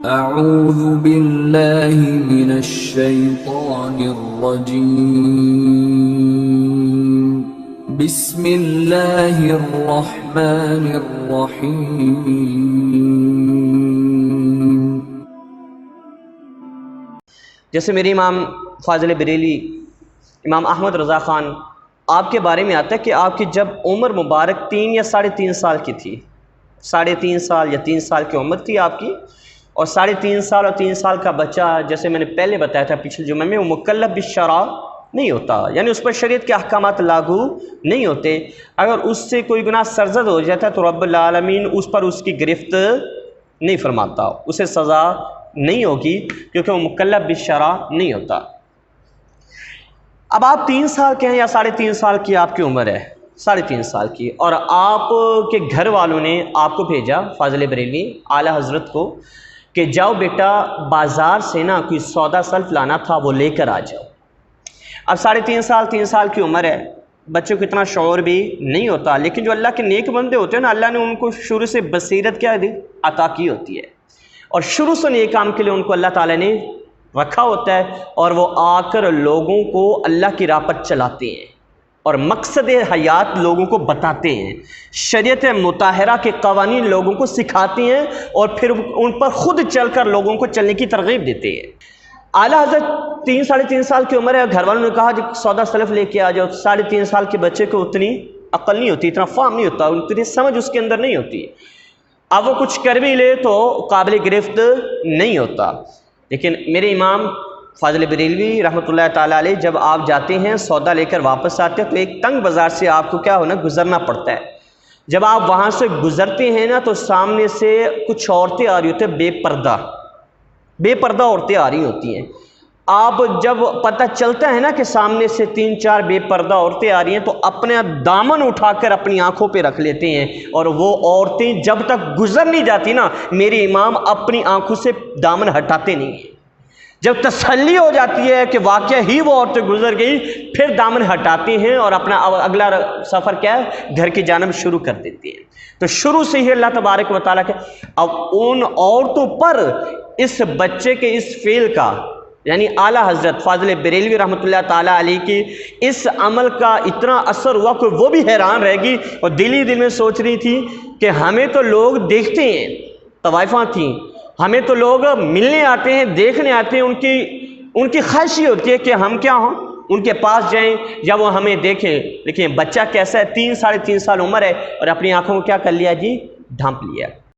اعوذ باللہ من الشیطان الرجیم بسم اللہ الرحمن الرحیم۔ جیسے میرے امام فاضل بریلی امام احمد رضا خان آپ کے بارے میں آتا ہے کہ آپ کی جب عمر مبارک 3 یا 3.5 سال کی تھی، 3.5 سال یا 3 سال کی عمر تھی آپ کی، اور 3.5 سال اور 3 سال کا بچہ جیسے میں نے پہلے بتایا تھا پچھلے جمعے میں، وہ مکلف بالشرع نہیں ہوتا، یعنی اس پر شریعت کے احکامات لاگو نہیں ہوتے۔ اگر اس سے کوئی گناہ سرزد ہو جاتا ہے تو رب العالمین اس پر اس کی گرفت نہیں فرماتا، اسے سزا نہیں ہوگی کیونکہ وہ مکلف بالشرع نہیں ہوتا۔ اب آپ 3 سال کے ہیں یا 3.5 سال کی آپ کی عمر ہے، 3.5 سال کی، اور آپ کے گھر والوں نے آپ کو بھیجا فاضل بریلوی اعلیٰ حضرت کو کہ جاؤ بیٹا بازار سے نا کوئی سودا سلف لانا تھا، وہ لے کر آ جاؤ۔ اب 3.5 سال 3 سال کی عمر ہے، بچوں کو اتنا شعور بھی نہیں ہوتا، لیکن جو اللہ کے نیک بندے ہوتے ہیں نا، اللہ نے ان کو شروع سے بصیرت کیا دی عطا کی ہوتی ہے، اور شروع سے نیک کام کے لیے ان کو اللہ تعالیٰ نے رکھا ہوتا ہے، اور وہ آ کر لوگوں کو اللہ کی راہ پر چلاتے ہیں اور مقصد حیات لوگوں کو بتاتے ہیں، شریعت مطہرہ کے قوانین لوگوں کو سکھاتے ہیں، اور پھر ان پر خود چل کر لوگوں کو چلنے کی ترغیب دیتے ہیں۔ اعلیٰ حضرت 3-3.5 سال کی عمر ہے، گھر والوں نے کہا کہ سودا سلف لے کے آ جاؤ۔ 3.5 سال کے بچے کو اتنی عقل نہیں ہوتی، اتنا فہم نہیں ہوتا، اتنی سمجھ اس کے اندر نہیں ہوتی، اب وہ کچھ کر بھی لے تو قابل گرفت نہیں ہوتا۔ لیکن میرے امام فاضل بریلوی رحمۃ اللہ تعالیٰ علیہ جب آپ جاتے ہیں سودا لے کر واپس آتے ہیں تو ایک تنگ بازار سے آپ کو کیا ہونا گزرنا پڑتا ہے۔ جب آپ وہاں سے گزرتے ہیں نا تو سامنے سے کچھ عورتیں آ رہی ہوتی ہیں، بے پردہ عورتیں آ رہی ہوتی ہیں۔ آپ جب پتہ چلتا ہے نا کہ سامنے سے 3-4 بے پردہ عورتیں آ رہی ہیں تو اپنے دامن اٹھا کر اپنی آنکھوں پہ رکھ لیتے ہیں، اور وہ عورتیں جب تک گزر نہیں جاتی نا میرے امام اپنی آنکھوں سے دامن ہٹاتے نہیں ہیں۔ جب تسلی ہو جاتی ہے کہ واقعہ ہی وہ عورتیں گزر گئی پھر دامن ہٹاتے ہیں اور اپنا اگلا سفر کیا ہے گھر کی جانب شروع کر دیتے ہیں۔ تو شروع سے ہی اللہ تبارک و تعالیٰ کے اب ان عورتوں پر اس بچے کے اس فعل کا، یعنی اعلیٰ حضرت فاضل بریلوی رحمۃ اللہ تعالیٰ علیہ کی اس عمل کا اتنا اثر ہوا کہ وہ بھی حیران رہ گی، اور دل ہی دل میں سوچ رہی تھی کہ ہمیں تو لوگ دیکھتے ہیں، طوائفاں تھیں، ہمیں تو لوگ ملنے آتے ہیں، دیکھنے آتے ہیں، ان کی خواہش یہ ہوتی ہے کہ ہم کیا ہوں ان کے پاس جائیں یا وہ ہمیں دیکھیں، لیکن بچہ کیسا ہے 3-3.5 سال عمر ہے اور اپنی آنکھوں کو کیا کر لیا جی ڈھانپ لیا۔